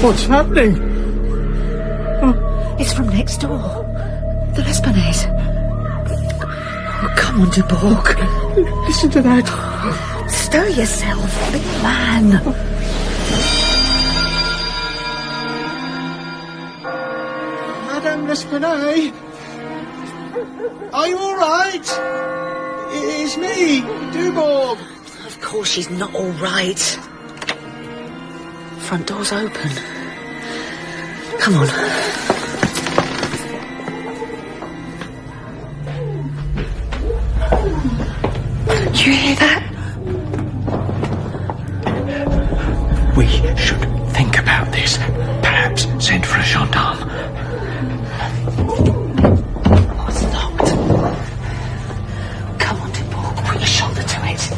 What's happening? It's from next door. The L'Espanaise. Oh, come on, Dubourg. Listen to that. Stir yourself, big man. Madame L'Espanaise, are you all right? It's me, Dubourg. Of course she's not all right. Front door's open. Come on. Do you hear that? We should think about this. Perhaps send for a gendarme. Oh, it's locked. Come on, Dubourg, put your shoulder to it.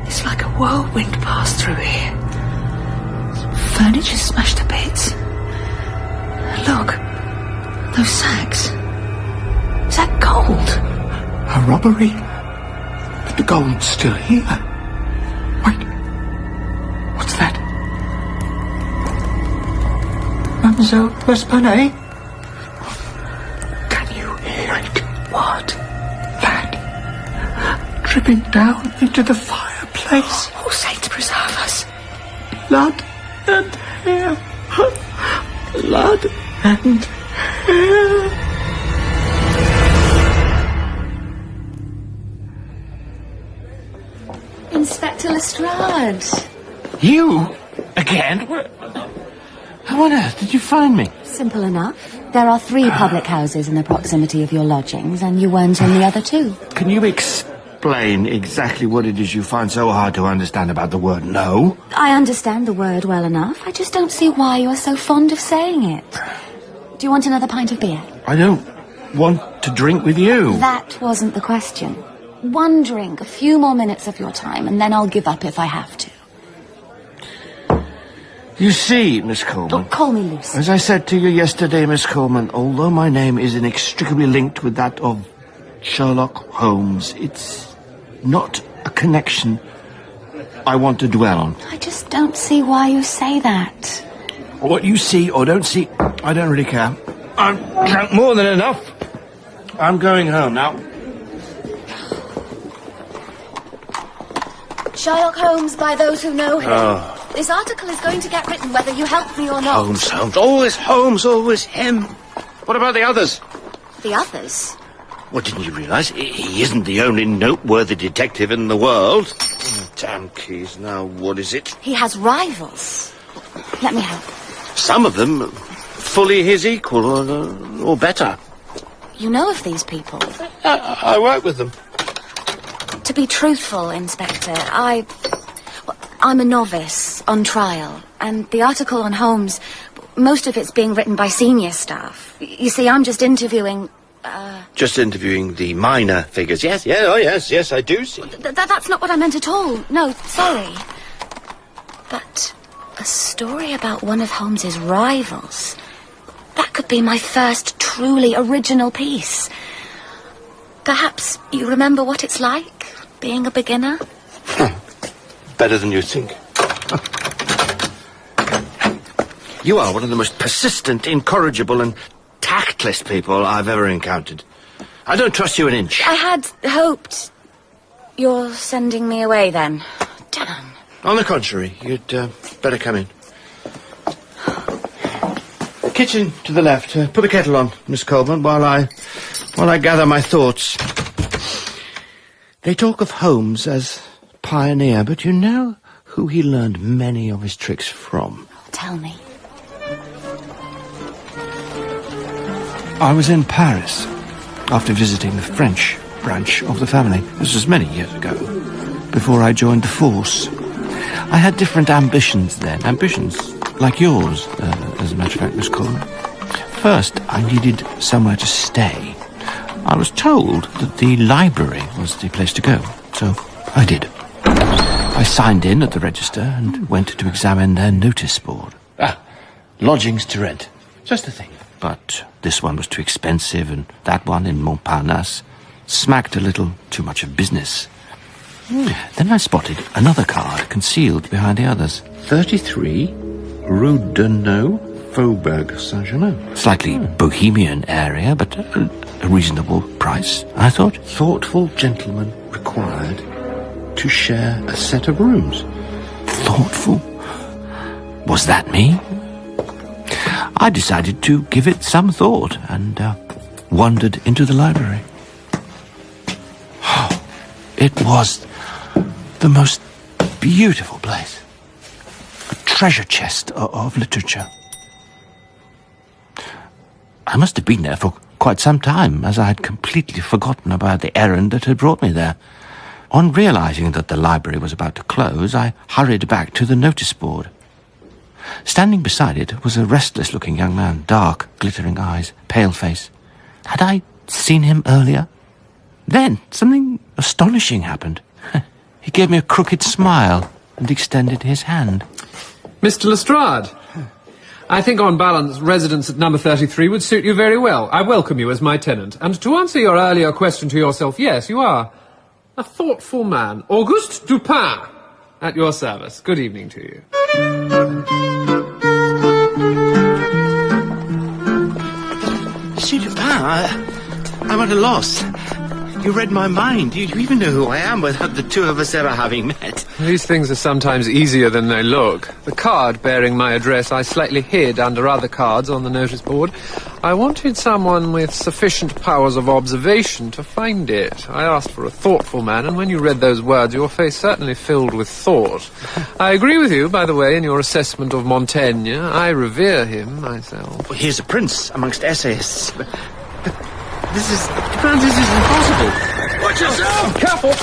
It's like a whirlwind passed through here. Furniture smashed to bits. Look, those sacks. Is that gold? A robbery? But the gold's still here. Wait. What's that? Mademoiselle L'Espanaise? Can you hear it? What? That. Dripping down into the fireplace. Oh, saints preserve us. Blood and hair. Blood and hair. Inspector Lestrade. You? Again? How on earth did you find me? Simple enough. There are 3 public houses in the proximity of your lodgings, and you weren't in the other 2. Can you explain exactly what it is you find so hard to understand about the word no? I understand the word well enough. I just don't see why you are so fond of saying it. Do you want another pint of beer? I don't want to drink with you. That wasn't the question. One drink, a few more minutes of your time, and then I'll give up if I have to. You see, Miss Coleman... Oh, call me Lucy. As I said to you yesterday, Miss Coleman, although my name is inextricably linked with that of Sherlock Holmes, it's not a connection I want to dwell on. I just don't see why you say that. What you see or don't see, I don't really care. I've drank more than enough. I'm going home now. Sherlock Holmes by those who know him. Oh. This article is going to get written whether you help me or not. Holmes. Always him. What about the others? The others? Well, didn't you realise he isn't the only noteworthy detective in the world? Oh, damn keys. Now, what is it? He has rivals. Let me help. Some of them fully his equal or better. You know of these people? I work with them. To be truthful, Inspector, I'm a novice on trial, and the article on Holmes, most of it's being written by senior staff. You see, I'm just interviewing... Just interviewing the minor figures. Yes, I do see. That's not what I meant at all. No, sorry. But a story about one of Holmes's rivals, that could be my first truly original piece. Perhaps you remember what it's like, being a beginner? Better than you think. You are one of the most persistent, incorrigible, and tactless people I've ever encountered. I don't trust you an inch. I had hoped you're sending me away then. Damn. On the contrary, you'd better come in. Kitchen to the left. Put the kettle on, Miss Coleman, while I gather my thoughts. They talk of Holmes as pioneer, but you know who he learned many of his tricks from? Tell me. I was in Paris after visiting the French branch of the family. This was many years ago, before I joined the force. I had different ambitions then, ambitions like yours, as a matter of fact, Miss Coleman. First, I needed somewhere to stay. I was told that the library was the place to go, so I did. I signed in at the register and went to examine their notice board. Lodgings to rent. Just the thing. But this one was too expensive, and that one in Montparnasse. smacked a little too much of business. Then I spotted another card concealed behind the others. 33 Rue Faubourg Saint-Germain. Slightly bohemian area, but a reasonable price, I thought. Thoughtful gentleman required to share a set of rooms. Thoughtful? Was that me? I decided to give it some thought and wandered into the library. It was the most beautiful place. A treasure chest of literature. I must have been there for quite some time, as I had completely forgotten about the errand that had brought me there. On realizing that the library was about to close, I hurried back to the notice board. Standing beside it was a restless-looking young man, dark, glittering eyes, pale face. Had I seen him earlier? Then something astonishing happened. He gave me a crooked smile and extended his hand. Mr. Lestrade, I think on balance residence at number 33 would suit you very well. I welcome you as my tenant. And to answer your earlier question to yourself, yes, you are a thoughtful man. Auguste Dupin, at your service. Good evening to you. Monsieur Dupin, I'm at a loss. You read my mind. You even know who I am without the two of us ever having met. These things are sometimes easier than they look. The card bearing my address I slightly hid under other cards on the notice board. I wanted someone with sufficient powers of observation to find it. I asked for a thoughtful man, and when you read those words, your face certainly filled with thought. I agree with you, by the way, in your assessment of Montaigne. I revere him myself. Well, he's a prince amongst essayists. But this is impossible. Watch yourself! Careful!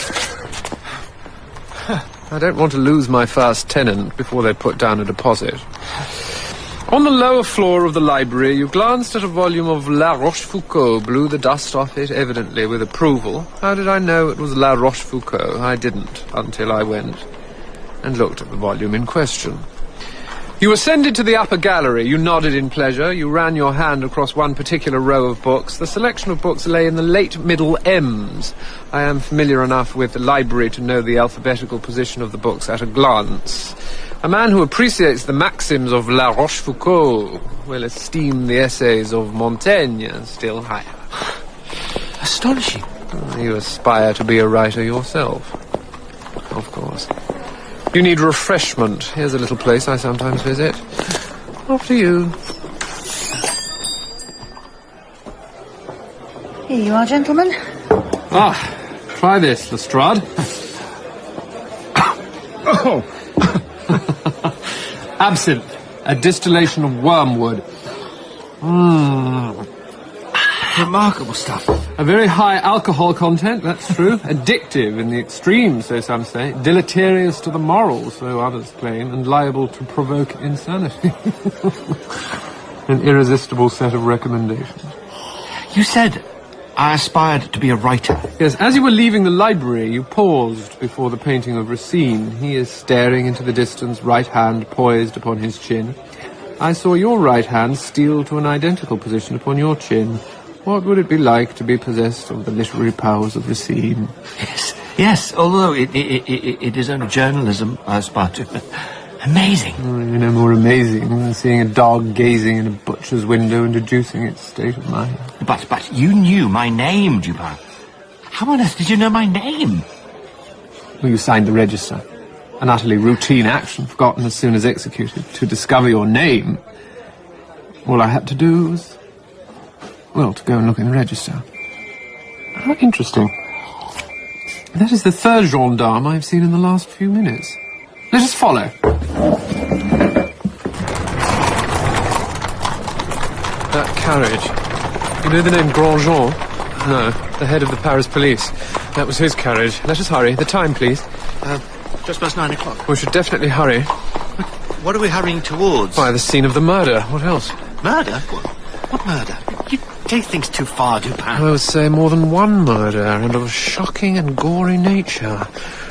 I don't want to lose my first tenant before they put down a deposit. On the lower floor of the library, you glanced at a volume of La Rochefoucauld, blew the dust off it, evidently with approval. How did I know it was La Rochefoucauld? I didn't, until I went and looked at the volume in question. You ascended to the upper gallery. You nodded in pleasure. You ran your hand across one particular row of books. The selection of books lay in the late middle M's. I am familiar enough with the library to know the alphabetical position of the books at a glance. A man who appreciates the maxims of La Rochefoucauld will esteem the essays of Montaigne still higher. Astonishing. You aspire to be a writer yourself. Of course. You need refreshment. Here's a little place I sometimes visit. After you. Here you are, gentlemen. Try this, Lestrade. Oh! Absinthe, a distillation of wormwood. Remarkable stuff. A very high alcohol content, that's true. Addictive in the extreme, so some say. Deleterious to the morals, so others claim, and liable to provoke insanity. An irresistible set of recommendations. You said I aspired to be a writer. Yes, as you were leaving the library, you paused before the painting of Racine. He is staring into the distance, right hand poised upon his chin. I saw your right hand steal to an identical position upon your chin. What would it be like to be possessed of the literary powers of Racine? Yes, although it is only journalism I aspire to. Amazing. You know, more amazing than seeing a dog gazing in a butcher's window and deducing its state of mind. But you knew my name, Dupin. How on earth did you know my name? Well, you signed the register. An utterly routine action, forgotten as soon as executed. To discover your name, all I had to do was, well, to go and look in the register. How interesting. That is the third gendarme I've seen in the last few minutes. Let us follow. That carriage. You know the name Grandjean? No, the head of the Paris police. That was his carriage. Let us hurry. The time, please. Just past 9 o'clock. We should definitely hurry. What are we hurrying towards? Why, the scene of the murder. What else? Murder? What murder? You take things too far, Dupin. I would say more than one murder, and of a shocking and gory nature.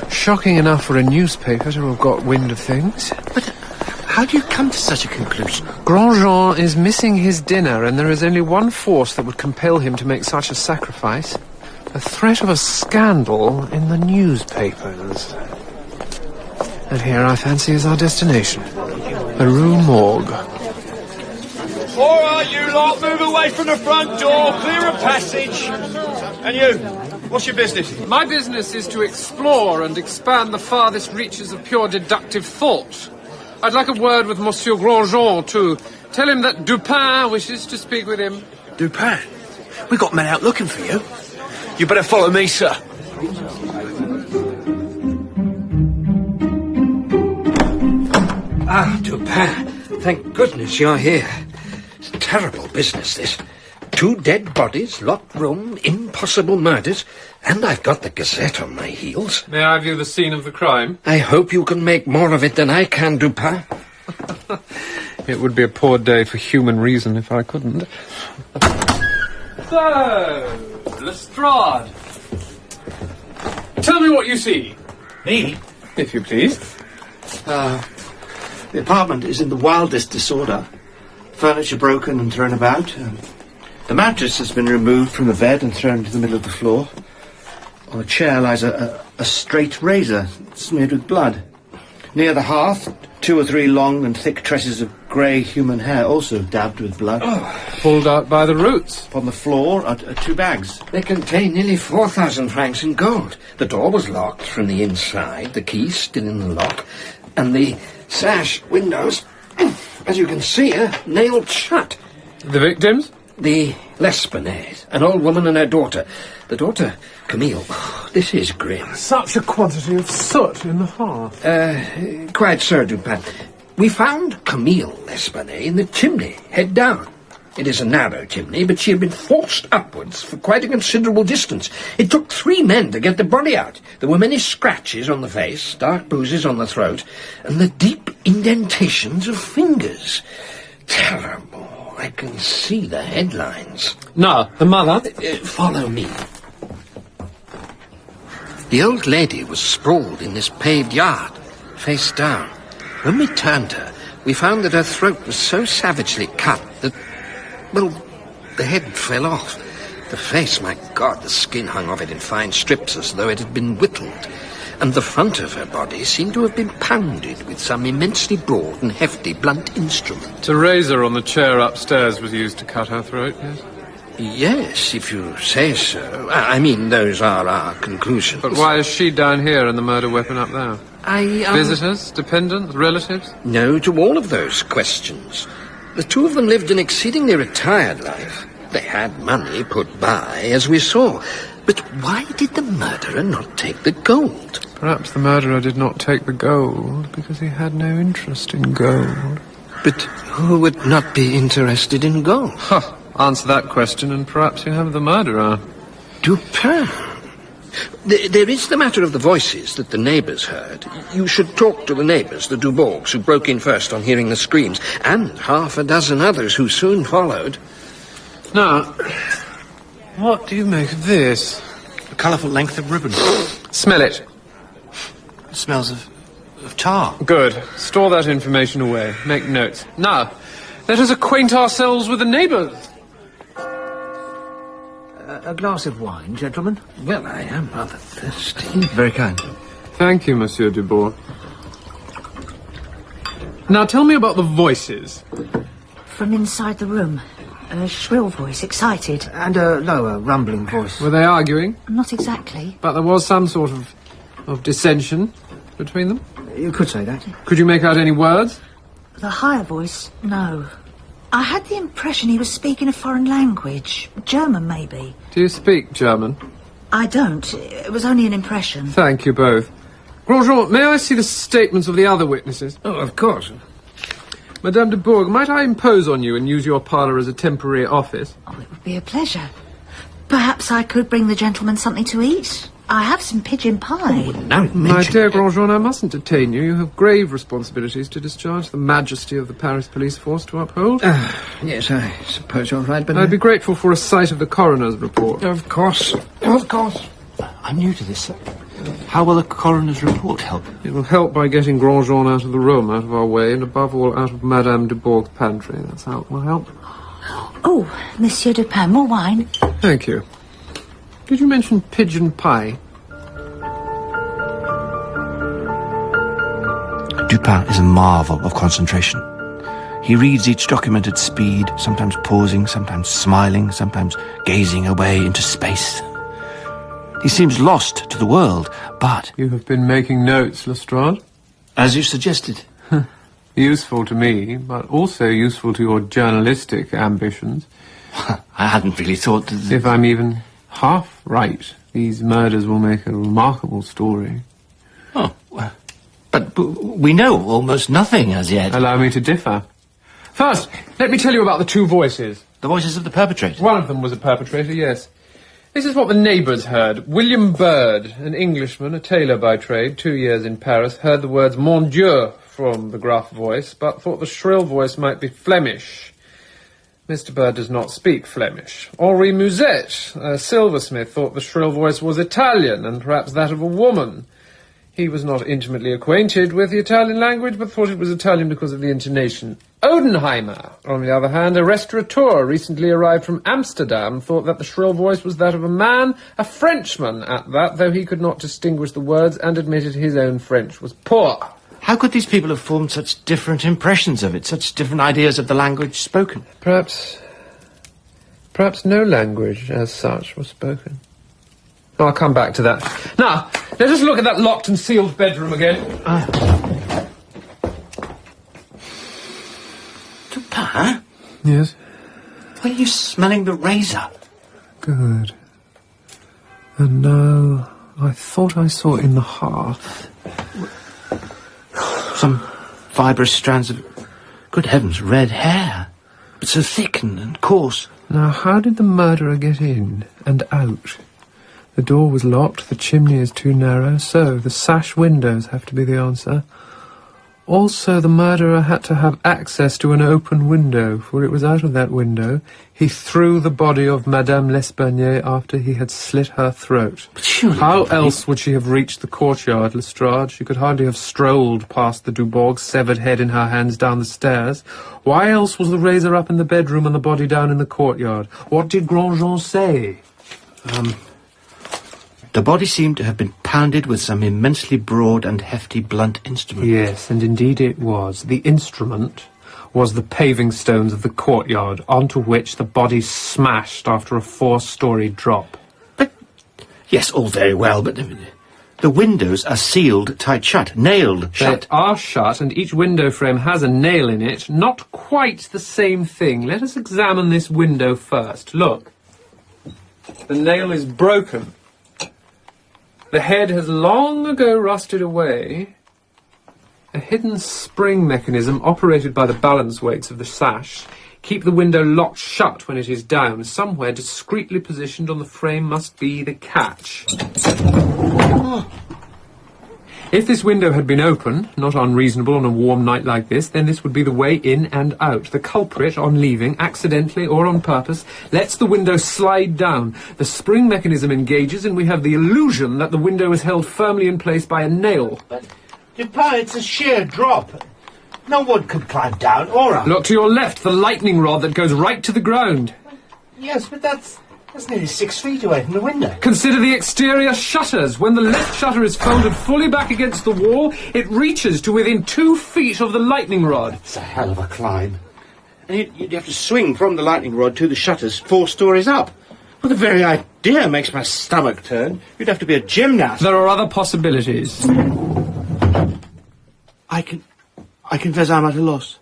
Shocking enough for a newspaper to have got wind of things. But how do you come to such a conclusion? Grandjean is missing his dinner, and there is only one force that would compel him to make such a sacrifice. The threat of a scandal in the newspapers. And here, I fancy, is our destination. The Rue Morgue. All right, you lot, move away from the front door, clear a passage. And you, what's your business? My business is to explore and expand the farthest reaches of pure deductive thought. I'd like a word with Monsieur Grosjean, too. Tell him that Dupin wishes to speak with him. Dupin? We got men out looking for you. You better follow me, sir. Ah, Dupin. Thank goodness you're here. It's a terrible business, this. 2 dead bodies, locked room, impossible murders, and I've got the Gazette on my heels. May I view the scene of the crime? I hope you can make more of it than I can, Dupin. It would be a poor day for human reason if I couldn't. So, Lestrade. Tell me what you see. Me? If you please. The apartment is in the wildest disorder. Furniture broken and thrown about. The mattress has been removed from the bed and thrown into the middle of the floor. On a chair lies a straight razor smeared with blood. Near the hearth, 2 or 3 long and thick tresses of grey human hair, also dabbed with blood. Pulled out by the roots. Upon the floor are 2 bags. They contain nearly 4,000 francs in gold. The door was locked from the inside, the key still in the lock, and the sash windows, as you can see, are nailed shut. The victims? The L'Espanays, an old woman and her daughter. The daughter, Camille. This is grim. Such a quantity of soot in the hearth. Quite so, Dupin. We found Camille L'Espanay in the chimney, head down. It is a narrow chimney, but she had been forced upwards for quite a considerable distance. It took 3 men to get the body out. There were many scratches on the face, dark bruises on the throat, and the deep indentations of fingers. Terrible. I can see the headlines. Now, the mother? Follow me. The old lady was sprawled in this paved yard, face down. When we turned her, we found that her throat was so savagely cut that, well, the head fell off. The face, my God, the skin hung off it in fine strips as though it had been whittled. And the front of her body seemed to have been pounded with some immensely broad and hefty blunt instrument. The razor on the chair upstairs was used to cut her throat, yes? Yes, if you say so. I mean, those are our conclusions. But why is she down here and the murder weapon up there? Visitors, dependents, relatives? No to all of those questions. The 2 of them lived an exceedingly retired life. They had money put by, as we saw. But why did the murderer not take the gold? Perhaps the murderer did not take the gold because he had no interest in gold. But who would not be interested in gold? Huh. Answer that question and perhaps you have the murderer. Dupin. There is the matter of the voices that the neighbours heard. You should talk to the neighbours, the Dubourgs, who broke in first on hearing the screams, and 6 others who soon followed. Now, what do you make of this? A colourful length of ribbon. Smell it. It smells of tar. Good. Store that information away. Make notes. Now, let us acquaint ourselves with the neighbours. A glass of wine, gentlemen? Well, I am rather thirsty. Very kind. Thank you, Monsieur Dubourg. Now, tell me about the voices. From inside the room. A shrill voice, excited. And a lower, rumbling voice. Were they arguing? Not exactly. But there was some sort of dissension between them? You could say that. Could you make out any words? The higher voice, no. I had the impression he was speaking a foreign language. German, maybe. Do you speak German? I don't. It was only an impression. Thank you both. Grosjean, may I see the statements of the other witnesses? Oh, of course. Madame de Bourg, might I impose on you and use your parlour as a temporary office? Oh, it would be a pleasure. Perhaps I could bring the gentleman something to eat. I have some pigeon pie. No, My dear Grosjean, I mustn't detain you. You have grave responsibilities to discharge, the majesty of the Paris police force to uphold. Yes, I suppose you're right, but... I'd be grateful for a sight of the coroner's report. Of course. Of course. I'm new to this, sir. How will a coroner's report help? It will help by getting Grosjean out of the room, out of our way, and above all, out of Madame de Bourg's pantry. That's how it will help. Oh, Monsieur Dupin, more wine? Thank you. Did you mention pigeon pie? Dupin is a marvel of concentration. He reads each document at speed, sometimes pausing, sometimes smiling, sometimes gazing away into space. He seems lost to the world, but... You have been making notes, Lestrade. As you suggested. Useful to me, but also useful to your journalistic ambitions. I hadn't really thought that... If I'm even half right, these murders will make a remarkable story. Oh, well, but we know almost nothing as yet. Allow me to differ. First, let me tell you about the two voices. The voices of the perpetrator? One of them was a perpetrator, yes. This is what the neighbours heard. William Bird, an Englishman, a tailor by trade, 2 years in Paris, heard the words Mon Dieu from the gruff voice, but thought the shrill voice might be Flemish. Mr. Bird does not speak Flemish. Henri Musette, a silversmith, thought the shrill voice was Italian, and perhaps that of a woman. He was not intimately acquainted with the Italian language, but thought it was Italian because of the intonation. Odenheimer, on the other hand, a restaurateur recently arrived from Amsterdam, thought that the shrill voice was that of a man, a Frenchman at that, though he could not distinguish the words and admitted his own French was poor. How could these people have formed such different impressions of it, such different ideas of the language spoken? Perhaps no language as such was spoken. I'll come back to that. Now, let us look at that locked and sealed bedroom again. Dupin? Yes? Are you smelling the razor? Good. And now, I thought I saw in the hearth... Some fibrous strands of, good heavens, red hair. But so thick and coarse. Now, how did the murderer get in and out? The door was locked, the chimney is too narrow, so the sash windows have to be the answer. Also, the murderer had to have access to an open window, for it was out of that window he threw the body of Madame L'Espanaye after he had slit her throat. But surely... How else would she have reached the courtyard, Lestrade? She could hardly have strolled past the Dubourg's severed head in her hands down the stairs. Why else was the razor up in the bedroom and the body down in the courtyard? What did Grandjean say? The body seemed to have been pounded with some immensely broad and hefty blunt instrument. Yes, and indeed it was. The instrument was the paving stones of the courtyard, onto which the body smashed after a 4-storey drop. But, yes, all very well, but the windows are sealed tight shut, nailed shut. They are shut, and each window frame has a nail in it. Not quite the same thing. Let us examine this window first. Look. The nail is broken. The head has long ago rusted away. A hidden spring mechanism operated by the balance weights of the sash keep the window locked shut when it is down. Somewhere discreetly positioned on the frame must be the catch. If this window had been open, not unreasonable on a warm night like this, then this would be the way in and out. The culprit, on leaving, accidentally or on purpose, lets the window slide down. The spring mechanism engages, and we have the illusion that the window is held firmly in place by a nail. But, Dupin, it's a sheer drop. No one could climb down, or up. Look to your left, the lightning rod that goes right to the ground. Yes, but that's nearly 6 feet away from the window. Consider the exterior shutters. When the left shutter is folded fully back against the wall, it reaches to within 2 feet of the lightning rod. It's a hell of a climb. And you'd have to swing from the lightning rod to the shutters 4 stories up. Well, the very idea makes my stomach turn. You'd have to be a gymnast. There are other possibilities. I confess I'm at a loss.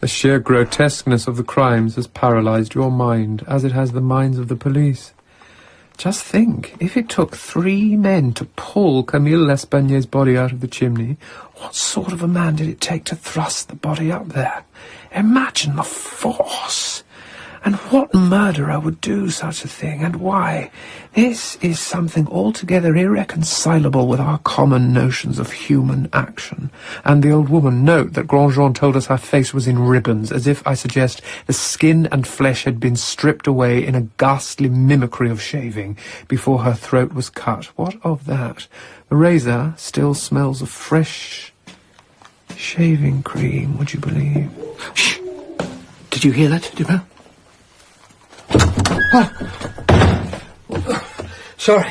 The sheer grotesqueness of the crimes has paralysed your mind, as it has the minds of the police. Just think, if it took 3 men to pull Camille L'Espagne's body out of the chimney, what sort of a man did it take to thrust the body up there? Imagine the force! And what murderer would do such a thing, and why? This is something altogether irreconcilable with our common notions of human action. And the old woman, note that Grandjean told us her face was in ribbons, as if, I suggest, the skin and flesh had been stripped away in a ghastly mimicry of shaving before her throat was cut. What of that? The razor still smells of fresh shaving cream, would you believe? Shh! Did you hear that, Dupin? Sorry.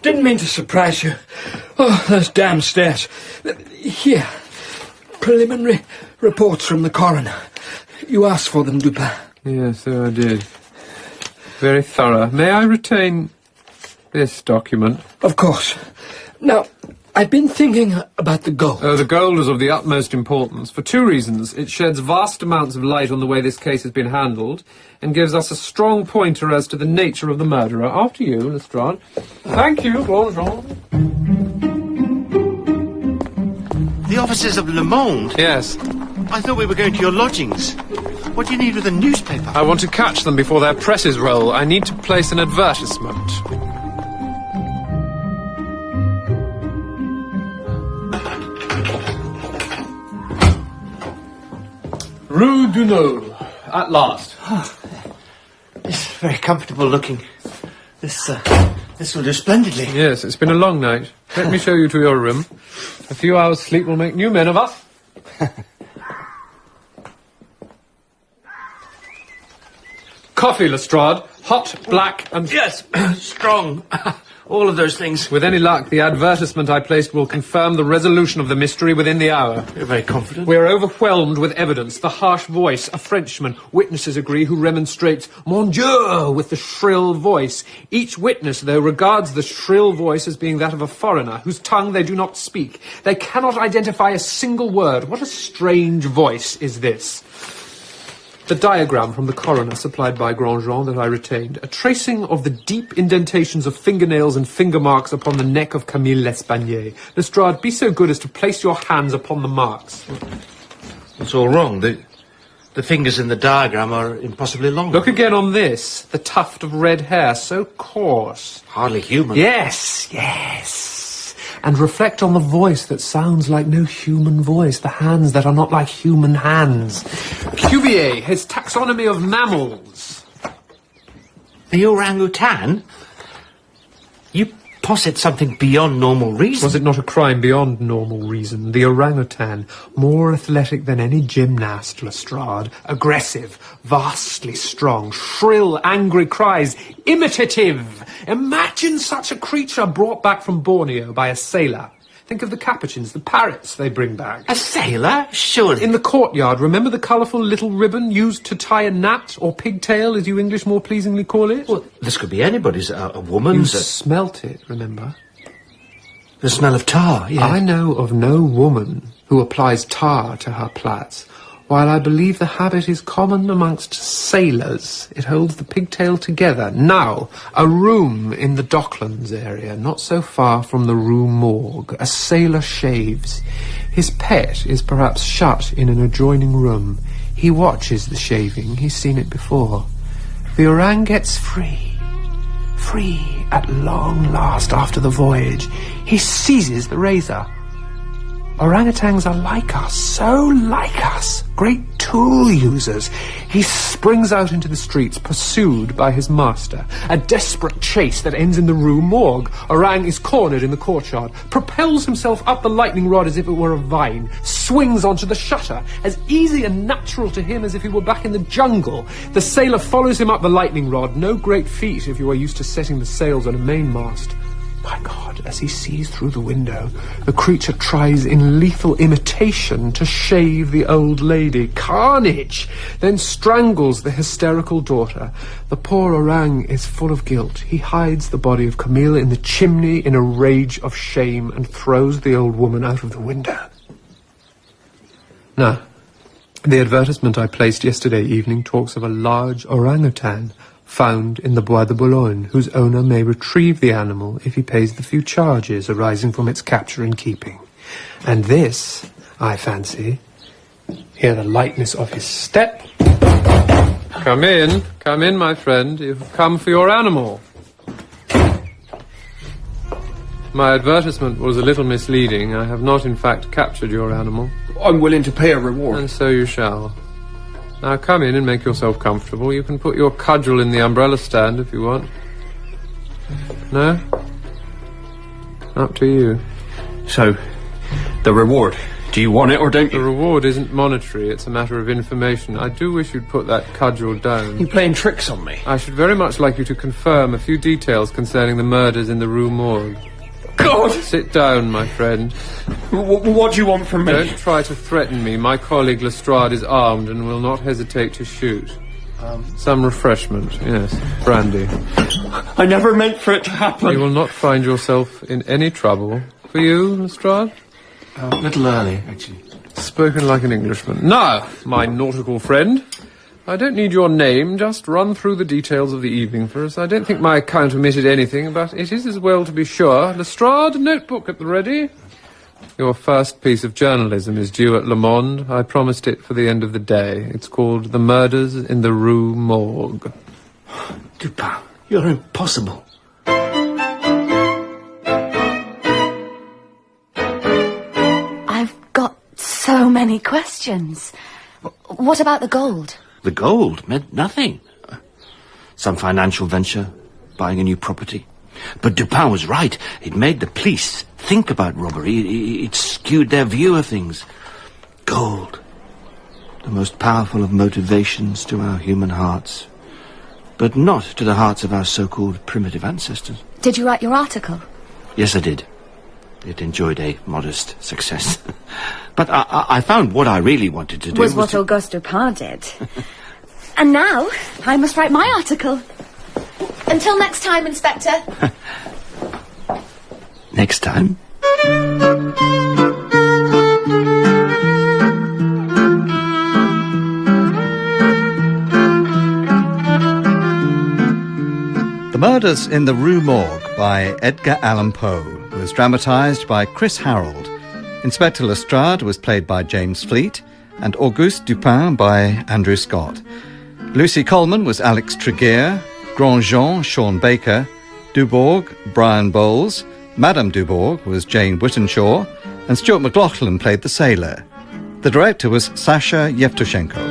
Didn't mean to surprise you. Oh, those damn stairs. Here. Preliminary reports from the coroner. You asked for them, Dupin. Yes, so I did. Very thorough. May I retain this document? Of course. Now, I've been thinking about the gold. The gold is of the utmost importance for two reasons. It sheds vast amounts of light on the way this case has been handled and gives us a strong pointer as to the nature of the murderer. After you, Lestrade. Thank you, Grosjean. The offices of Le Monde? Yes. I thought we were going to your lodgings. What do you need with a newspaper? I want to catch them before their presses roll. I need to place an advertisement. Rue du Nol, at last. Oh, it's very comfortable looking. This will do splendidly. Yes, it's been a long night. Let me show you to your room. A few hours' sleep will make new men of us. Coffee, Lestrade. Hot, black, and... Yes, strong. All of those things. With any luck, the advertisement I placed will confirm the resolution of the mystery within the hour. You're very confident. We're overwhelmed with evidence. The harsh voice, a Frenchman. Witnesses agree who remonstrates, Mon Dieu, with the shrill voice. Each witness, though, regards the shrill voice as being that of a foreigner, whose tongue they do not speak. They cannot identify a single word. What a strange voice is this? The diagram from the coroner supplied by Grosjean that I retained, a tracing of the deep indentations of fingernails and finger marks upon the neck of Camille L'Espanaye. Lestrade, be so good as to place your hands upon the marks. It's all wrong. The fingers in the diagram are impossibly long. Look again on this. The tuft of red hair, so coarse. Hardly human. Yes, yes. And reflect on the voice that sounds like no human voice, the hands that are not like human hands. Cuvier, his taxonomy of mammals. The orangutan? You posit something beyond normal reason. Was it not a crime beyond normal reason? The orangutan, more athletic than any gymnast, Lestrade. Aggressive, vastly strong, shrill, angry cries, imitative. Imagine such a creature brought back from Borneo by a sailor. Think of the capuchins, the parrots they bring back. A sailor? Surely. In the courtyard, remember the colourful little ribbon used to tie a gnat, or pigtail, as you English more pleasingly call it? Well, this could be anybody's. A You woman's. smelt it, remember? The smell of tar, yeah. I know of no woman who applies tar to her plaits. While I believe the habit is common amongst sailors, it holds the pigtail together. Now, a room in the Docklands area, not so far from the Rue Morgue. A sailor shaves. His pet is perhaps shut in an adjoining room. He watches the shaving. He's seen it before. The orang gets free. Free at long last after the voyage. He seizes the razor. Orangutans are like us, so like us, great tool users. He springs out into the streets, pursued by his master. A desperate chase that ends in the Rue Morgue. Orang is cornered in the courtyard, propels himself up the lightning rod as if it were a vine, swings onto the shutter, as easy and natural to him as if he were back in the jungle. The sailor follows him up the lightning rod, no great feat if you are used to setting the sails on a mainmast. My God, as he sees through the window, the creature tries in lethal imitation to shave the old lady. Carnage! Then strangles the hysterical daughter. The poor orang is full of guilt. He hides the body of Camille in the chimney in a rage of shame and throws the old woman out of the window. Now, the advertisement I placed yesterday evening talks of a large orangutan found in the Bois de Boulogne, whose owner may retrieve the animal if he pays the few charges arising from its capture and keeping. And this, I fancy, hear the lightness of his step. Come in, my friend. You've come for your animal. My advertisement was a little misleading. I have not, in fact, captured your animal. I'm willing to pay a reward. And so you shall. Now come in and make yourself comfortable. You can put your cudgel in the umbrella stand if you want. No? Up to you. So, the reward. Do you want it or don't The you? reward isn't monetary, it's a matter of information. I do wish you'd put that cudgel down. You playing tricks on me? I should very much like you to confirm a few details concerning the murders in the Rue Morgue. God! Sit down, my friend. What do you want from me? Don't try to threaten me. My colleague Lestrade is armed and will not hesitate to shoot. Some refreshment, yes. Brandy. I never meant for it to happen. You will not find yourself in any trouble. For you, Lestrade? A little early, actually. Spoken like an Englishman. Now, my nautical friend, I don't need your name, just run through the details of the evening for us. I don't think my account omitted anything, but it is as well to be sure. Lestrade, notebook at the ready. Your first piece of journalism is due at Le Monde. I promised it for the end of the day. It's called The Murders in the Rue Morgue. Dupin, you're impossible. I've got so many questions. What about the gold? The gold meant nothing. Some financial venture, buying a new property. But Dupin was right. It made the police think about robbery. It skewed their view of things. Gold. The most powerful of motivations to our human hearts. But not to the hearts of our so-called primitive ancestors. Did you write your article? Yes, I did. It enjoyed a modest success. But I found what I really wanted to do Was what Auguste Dupin did. And now, I must write my article. Until next time, Inspector. Next time? The Murders in the Rue Morgue by Edgar Allan Poe was dramatised by Chris Harold. Inspector Lestrade was played by James Fleet and Auguste Dupin by Andrew Scott. Lucy Coleman was Alex Tregear, Grandjean Sean Baker, Dubourg Brian Bowles, Madame Dubourg was Jane Whittenshaw, and Stuart McLaughlin played the sailor. The director was Sasha Yevtushenko.